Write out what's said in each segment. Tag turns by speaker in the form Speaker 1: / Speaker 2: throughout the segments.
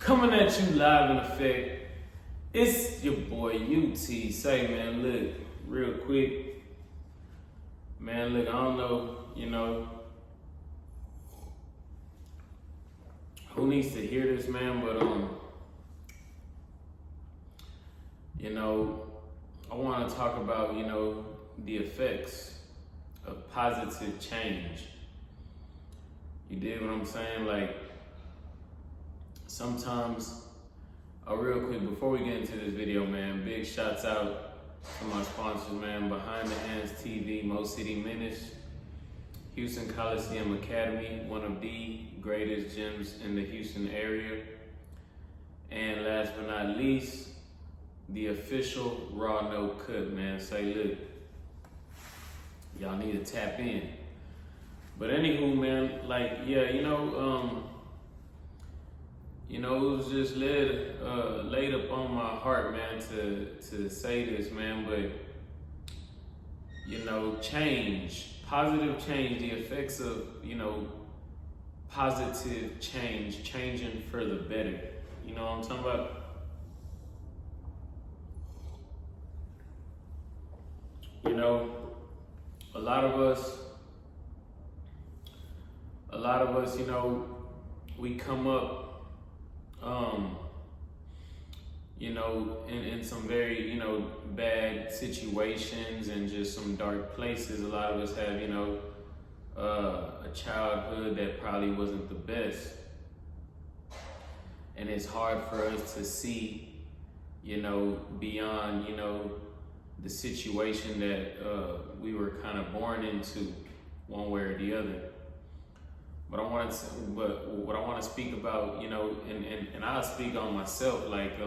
Speaker 1: Coming at you live in effect, it's your boy U.T.G. Say, man, look, real quick. Man, look, I don't know, who needs to hear this, man, but, I want to talk about, the effects of positive change. You dig what I'm saying? Like, sometimes, real quick, before we get into this video, man, big shouts out to my sponsors, man. Behind the Hands TV, Mo City Menace, Houston Coliseum Academy, one of the greatest gyms in the Houston area. And last but not least, the official Raw No Cut, man. Say, look, y'all need to tap in. But anywho, man, like, yeah, it was just laid upon my heart, man, to say this, man. But change, positive change, the effects of positive change, changing for the better. You know what I'm talking about? A lot of us, we come up, in some very, bad situations and just some dark places. A lot of us have, a childhood that probably wasn't the best. And it's hard for us to see, beyond, the situation that we were kind of born into, one way or the other. But what I want to speak about, and I'll speak on myself, like,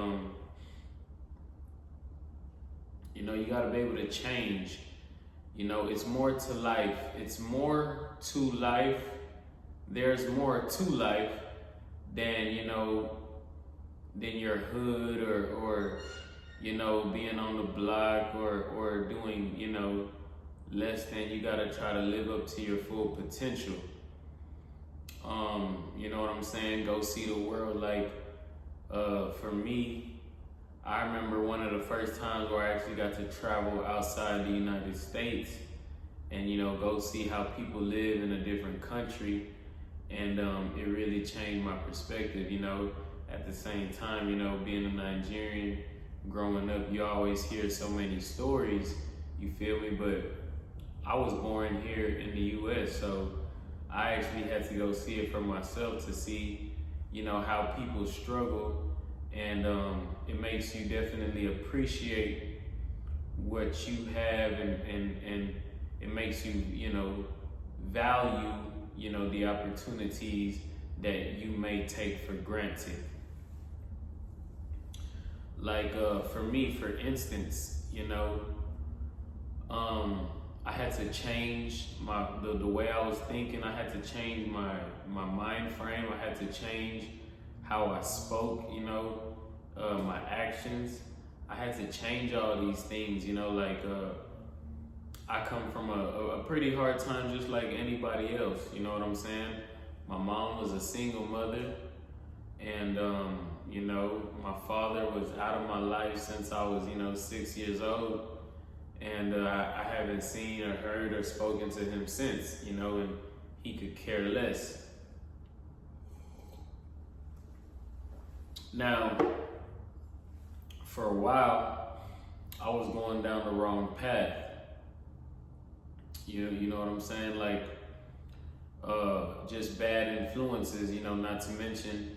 Speaker 1: you got to be able to change. It's more to life. It's more to life. There's more to life than, than your hood or being on the block or doing, less than. You got to try to live up to your full potential. You know what I'm saying? Go see the world. Like, for me, I remember one of the first times where I actually got to travel outside the United States and, go see how people live in a different country. And it really changed my perspective, At the same time, being a Nigerian, growing up, you always hear so many stories, you feel me? But I was born here in the U.S., so I actually had to go see it for myself to see, how people struggle. And it makes you definitely appreciate what you have, and it makes you, value, the opportunities that you may take for granted. Like, for me, for instance, I had to change the way I was thinking. I had to change my mind frame. I had to change how I spoke, my actions. I had to change all these things, I come from a pretty hard time just like anybody else, you know what I'm saying? My mom was a single mother, and my father was out of my life since I was 6 years old. And I haven't seen or heard or spoken to him since, and he could care less. Now, for a while, I was going down the wrong path. You know what I'm saying? Like, just bad influences, not to mention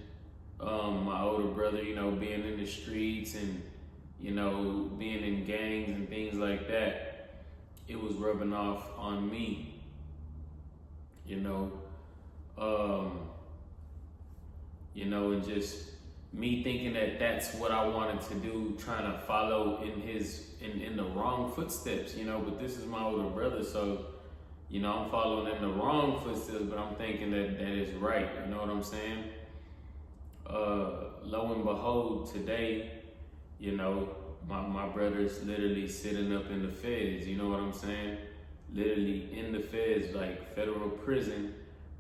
Speaker 1: my older brother, being in the streets and being in gangs and things like that. It was rubbing off on me, and just me thinking that that's what I wanted to do, trying to follow in the wrong footsteps, but this is my older brother, so, I'm following in the wrong footsteps, but I'm thinking that is right, you know what I'm saying? Lo and behold, today, my brother's literally sitting up in the feds, you know what I'm saying? Literally in the feds, like federal prison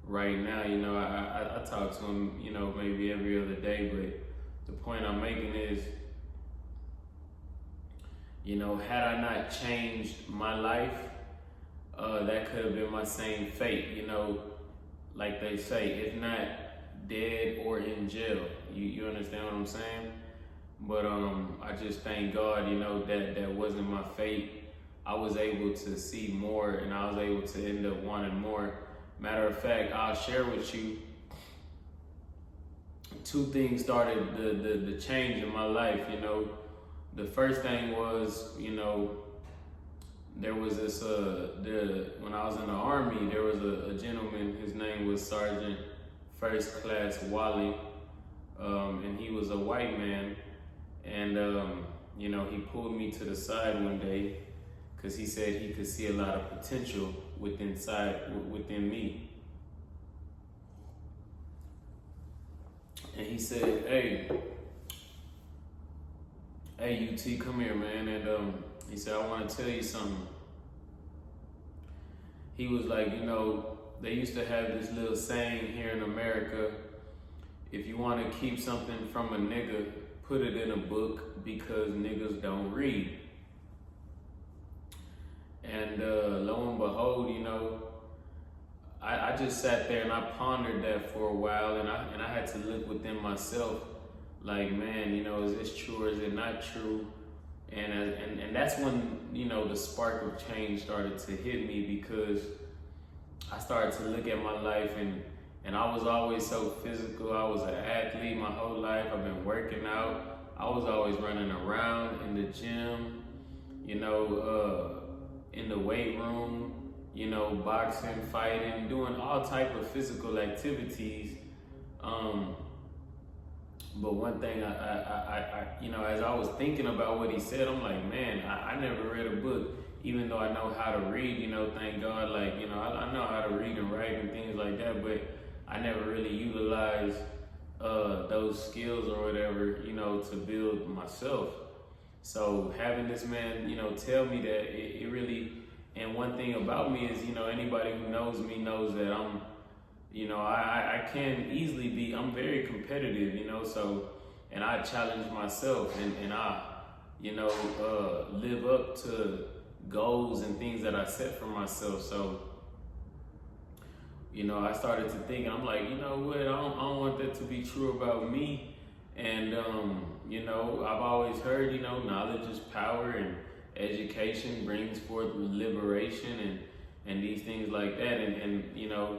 Speaker 1: right now. I talk to him, maybe every other day, but the point I'm making is, you know, had I not changed my life, that could have been my same fate, you know, like they say, if not dead or in jail. You understand what I'm saying? But I just thank God, you know, that wasn't my fate. I was able to see more, and I was able to end up wanting more. Matter of fact, I'll share with you, two things started the change in my life, you know. The first thing was, you know, there was this, when I was in the Army, there was a gentleman, his name was Sergeant First Class Wally, and he was a white man, and, you know, he pulled me to the side one day because he said he could see a lot of potential within me. And he said, hey, U.T., come here, man. And he said, I want to tell you something. He was like, you know, they used to have this little saying here in America, if you want to keep something from a nigga, put it in a book, because niggas don't read. And lo and behold, you know, I just sat there and I pondered that for a while, and I had to look within myself, like, man, you know, is this true or is it not true? And that's when, you know, the spark of change started to hit me, because I started to look at my life, and I was always so physical. I was an athlete my whole life. I've been working out. I was always running around in the gym, you know, in the weight room, you know, boxing, fighting, doing all type of physical activities. But one thing I you know, as I was thinking about what he said, I'm like, man, I never read a book, even though I know how to read, you know, thank God, like, you know, I know how to read and write and things like that, but I never really utilized those skills or whatever, you know, to build myself. So having this man, you know, tell me that it really, and one thing about me is, you know, anybody who knows me knows that I'm, you know, I can easily be, I'm very competitive, you know, so, and I challenge myself, and I, you know, live up to goals and things that I set for myself. So, you know, I started to think, I'm like, you know what, I don't want that to be true about me. And, you know, I've always heard, you know, knowledge is power, and education brings forth liberation, and these things like that. And you know,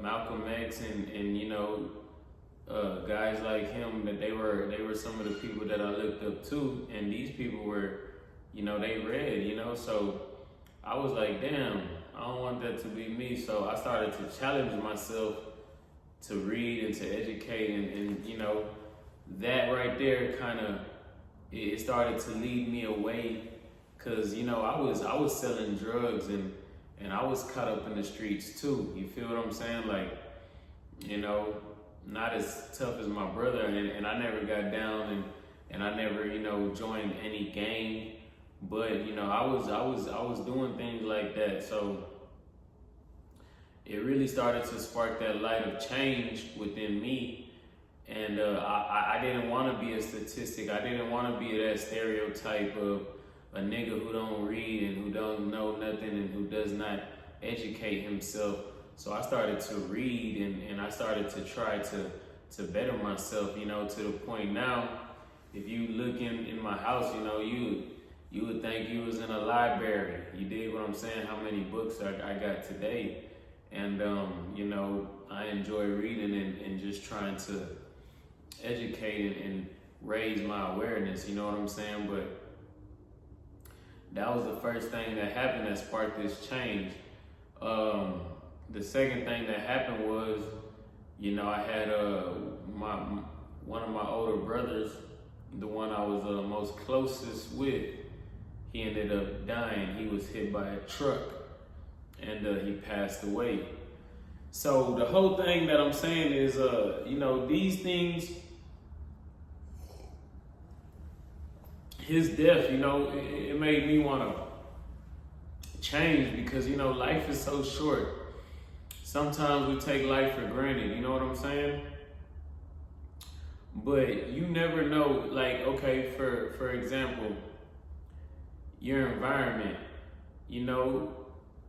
Speaker 1: Malcolm X and you know, guys like him, that they were some of the people that I looked up to, and these people were, you know, they read, you know, so I was like, damn, I don't want that to be me. So I started to challenge myself to read and to educate, and you know, that right there kind of, it started to lead me away, because, you know, I was selling drugs, and I was caught up in the streets too. You feel what I'm saying? Like, you know, not as tough as my brother, and I never got down, and I never, you know, joined any gang, but, you know, I was doing things like that. So it really started to spark that light of change within me. And I didn't want to be a statistic. I didn't want to be that stereotype of a nigga who don't read and who don't know nothing and who does not educate himself. So I started to read, and I started to try to better myself, you know, to the point now, if you look in my house, you know, you would think you was in a library. You dig what I'm saying? How many books I got today. And, you know, I enjoy reading and just trying to educate and raise my awareness, you know what I'm saying? But that was the first thing that happened that sparked this change. The second thing that happened was, you know, I had one of my older brothers, the one I was most closest with, he ended up dying. He was hit by a truck, and he passed away. So the whole thing that I'm saying is, you know, these things, his death, you know, it made me want to change, because, you know, life is so short. Sometimes we take life for granted, you know what I'm saying? But you never know, like, okay, for example, your environment, you know,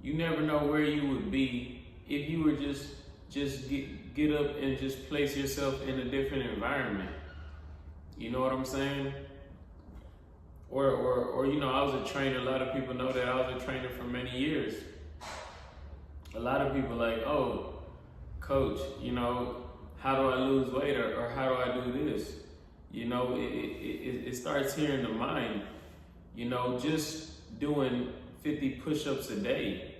Speaker 1: you never know where you would be if you were just get up and just place yourself in a different environment. You know what I'm saying? Or you know, I was a trainer. A lot of people know that I was a trainer for many years. A lot of people like, oh, coach, you know, how do I lose weight, or how do I do this? You know, it starts here in the mind. You know, just doing 50 push-ups a day,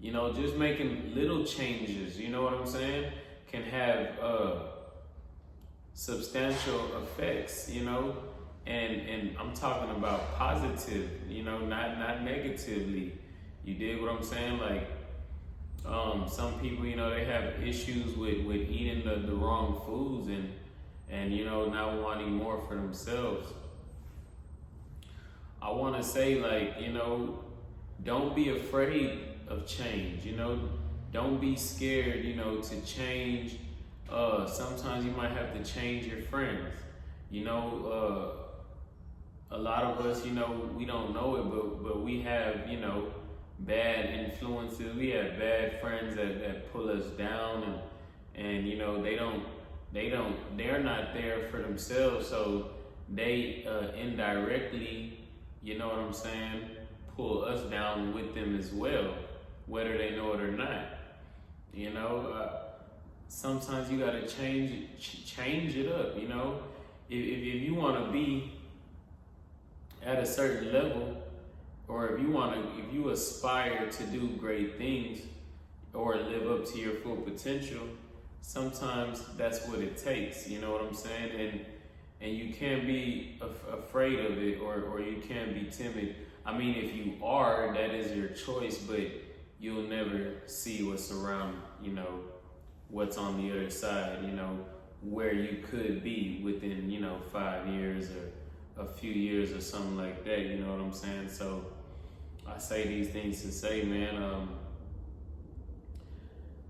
Speaker 1: you know, just making little changes, you know what I'm saying, can have substantial effects, you know, and I'm talking about positive, you know, not negatively. You dig what I'm saying? Like, some people, you know, they have issues with eating the wrong foods and you know, not wanting more for themselves. I want to say, like, you know, don't be afraid of change, you know, don't be scared, you know, to change. Sometimes you might have to change your friends, you know. A lot of us, you know, we don't know it, but we have, you know, bad influences. We have bad friends that pull us down, and you know, they're not there for themselves, so they indirectly, you know what I'm saying, pull us down with them as well, whether they know it or not. You know, sometimes you gotta change it up. You know, if you want to be at a certain level, or if you aspire to do great things or live up to your full potential, sometimes that's what it takes. You know what I'm saying? And you can't be afraid of it, or you can't be timid. I mean, if you are, that is your choice, but you'll never see what's around, you know, what's on the other side, you know, where you could be within, you know, 5 years or a few years or something like that, you know what I'm saying? So I say these things to say, man,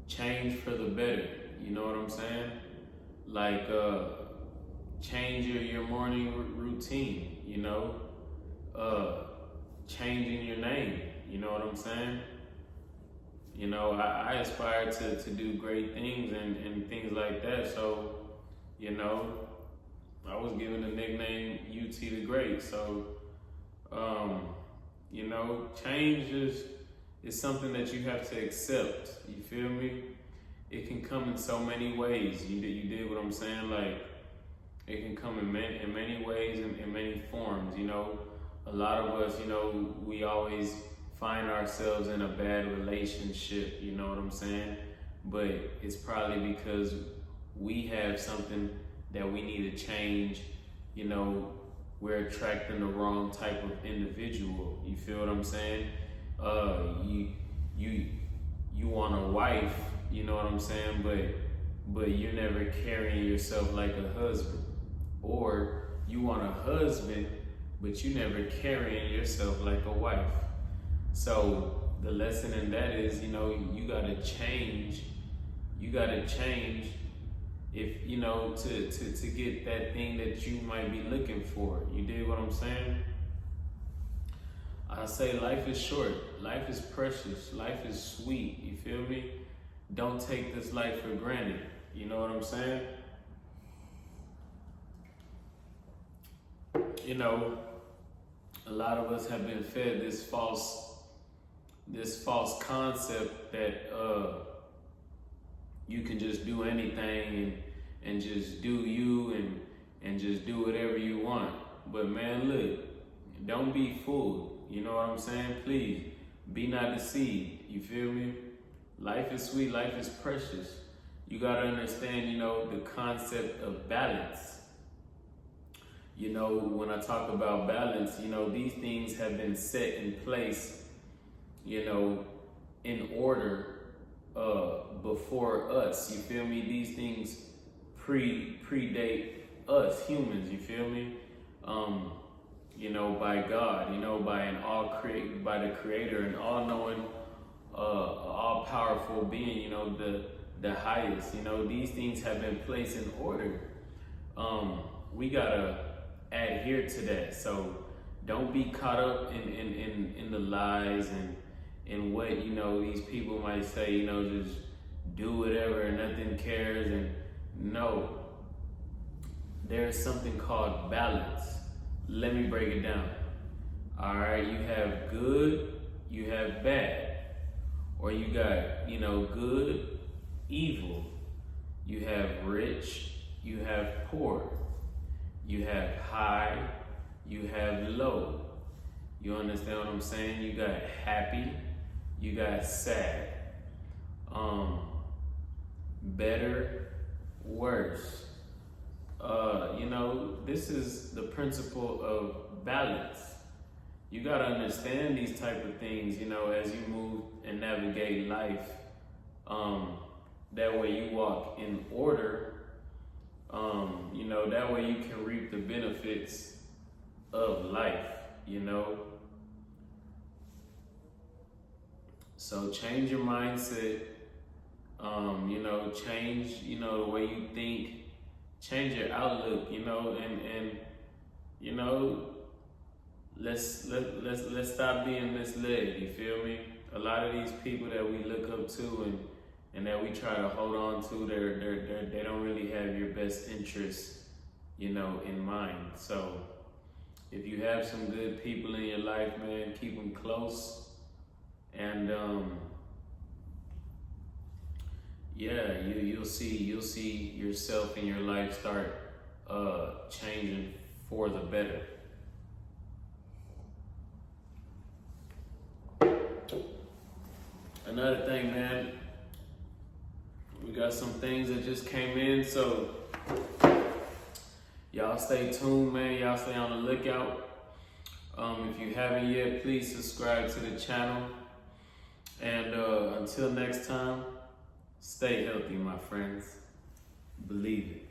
Speaker 1: change for the better, you know what I'm saying? Like, change your morning routine, you know, changing your name, you know what I'm saying? You know, I aspire to do great things and things like that. So, you know, I was given the nickname U.T.G. So, you know, change is something that you have to accept. You feel me? It can come in so many ways. You did what I'm saying? Like, it can come in many ways, in many forms. You know, a lot of us, you know, we always find ourselves in a bad relationship, you know what I'm saying? But it's probably because we have something that we need to change. You know, we're attracting the wrong type of individual. You feel what I'm saying? You want a wife, you know what I'm saying? But you're never carrying yourself like a husband. Or you want a husband, but you never carrying yourself like a wife. So the lesson in that is, you know, you gotta change. You gotta change if, you know, to get that thing that you might be looking for. You dig what I'm saying? I say life is short, life is precious, life is sweet, you feel me? Don't take this life for granted, you know what I'm saying? You know, a lot of us have been fed this false concept that you can just do anything and just do you and just do whatever you want. But man, look, don't be fooled. You know what I'm saying? Please, be not deceived. You feel me? Life is sweet, life is precious. You gotta understand, you know, the concept of balance. You know, when I talk about balance, you know, these things have been set in place, you know, in order before us. You feel me? These things predate us humans. You feel me? You know, by God. You know, by the Creator, an all-knowing, all-powerful being. You know, the highest. You know, these things have been placed in order we gotta adhere to that. So don't be caught up in the lies and in what, you know, these people might say, you know, just do whatever and nothing cares. And no, there's something called balance. Let me break it down. All right, you have good, you have bad, or you got, you know, good, evil. You have rich, you have poor. You have high, you have low. You understand what I'm saying? You got happy, you got sad. Better, worse. You know, this is the principle of balance. You gotta understand these type of things, you know, as you move and navigate life. That way you walk in order. You know, that way you can reap the benefits of life, you know. So change your mindset, you know, change, you know, the way you think, change your outlook, you know, and you know, let's stop being misled, you feel me? A lot of these people that we look up to and that we try to hold on to, they don't really have your best interests, you know, in mind. So if you have some good people in your life, man, keep them close. And yeah, you'll see yourself and your life start changing for the better. Another thing, man, we got some things that just came in, so y'all stay tuned, man. Y'all stay on the lookout. If you haven't yet, please subscribe to the channel. And until next time, stay healthy, my friends. Believe it.